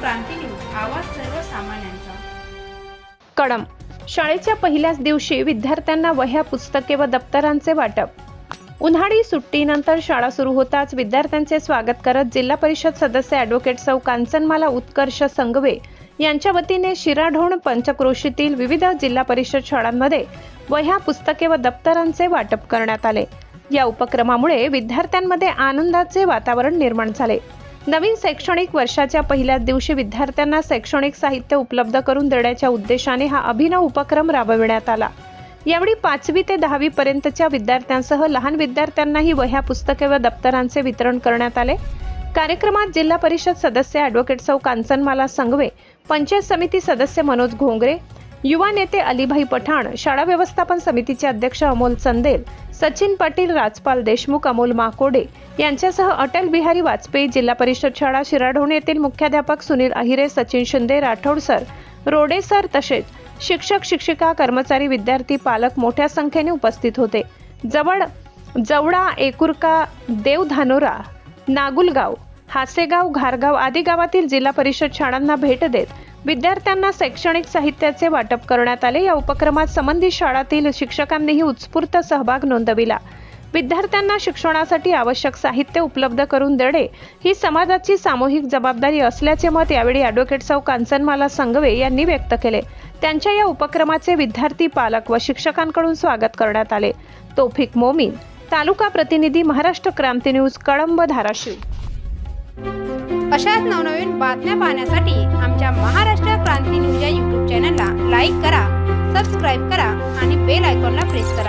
क्रांती news, आवाज सर्वसामान्यांचा। कळंब शाळेच्या पहिल्याच दिवशी विद्यार्थ्यांना वह्या, पुस्तके व दप्तरांचे वाटप। उन्हाळी सुट्टीनंतर शाळा सुरू होताच विद्यार्थ्यांचे स्वागत करत जिल्हा परिषद सदस्य ॲडव्होकेट सौ कांचनमाला उत्कर्ष संघवे यांच्या वतीने शिराढोण पंचक्रोशीतील विविध जिल्हा परिषद शाळांमध्ये वह्या, पुस्तके व दप्तरांचे वाटप करण्यात आले। या उपक्रमामुळे विद्यार्थ्यांमध्ये आनंदाचे वातावरण निर्माण झाले। नवीन शैक्षणिक वर्षाच्या पहिल्याच दिवशी विद्यार्थ्यांना शैक्षणिक साहित्य उपलब्ध करून देण्याच्या उद्देशाने हा अभिनव उपक्रम राबविण्यात आला। यावेळी 5वी ते 10वी पर्यंतच्या विद्यार्थ्यांसह लहान विद्यार्थ्यांनाही वह्या, पुस्तके व दप्तरांचे वितरण करण्यात आले। कार्यक्रमात जिल्हा परिषद सदस्य ॲडव्होकेट सौ कांचनमाला संघवे, पंचायत समिती सदस्य मनोज घोंगरे, युवा नेते अलीभाई पठाण, शाळा व्यवस्थापन समितीचे अध्यक्ष अमोल चंदेल, सचिन पाटील, राजपाल देशमुख, अमोल माकोडे यांच्यासह अटल बिहारी वाजपेयी जिल्हा परिषद शाळा शिराढोण येथील मुख्याध्यापक सुनील अहिरे, सचिन शिंदे, राठोड सर, रोडे सर तसेच शिक्षक, शिक्षिका, कर्मचारी, विद्यार्थी, पालक मोठ्या संख्येने उपस्थित होते। जवळा, एकुरका, देवधानोरा, नागुलगाव, हासेगाव, घारगाव आदी गावातील जिल्हा परिषद शाळांना भेट देत विद्यार्थ्यांना शैक्षणिक साहित्याचे वाटप करण्यात आले। या उपक्रमात संबंधित शाळांतील शिक्षकांनीही उत्स्फूर्त सहभाग नोंदविला। विद्यार्थ्यांना शिक्षणासाठी आवश्यक साहित्य उपलब्ध करून देणे ही समाजाची सामूहिक जबाबदारी असल्याचे मत यावेळी ॲडव्होकेट सौ कांचनमाला संघवे यांनी व्यक्त केले। त्यांच्या या उपक्रमाचे विद्यार्थी, पालक व शिक्षकांकडून स्वागत करण्यात आले। तौफिक मोमीन, तालुका प्रतिनिधी, महाराष्ट्र क्रांती न्यूज, कळंब, धाराशिव। अशाच नवनवीन बातम्या पाहण्यासाठी आमच्या महाराष्ट्र क्रांती न्यूज या YouTube चॅनलला लाईक करा, सबस्क्राईब करा आणि बेल आयकॉनला प्रेस करा।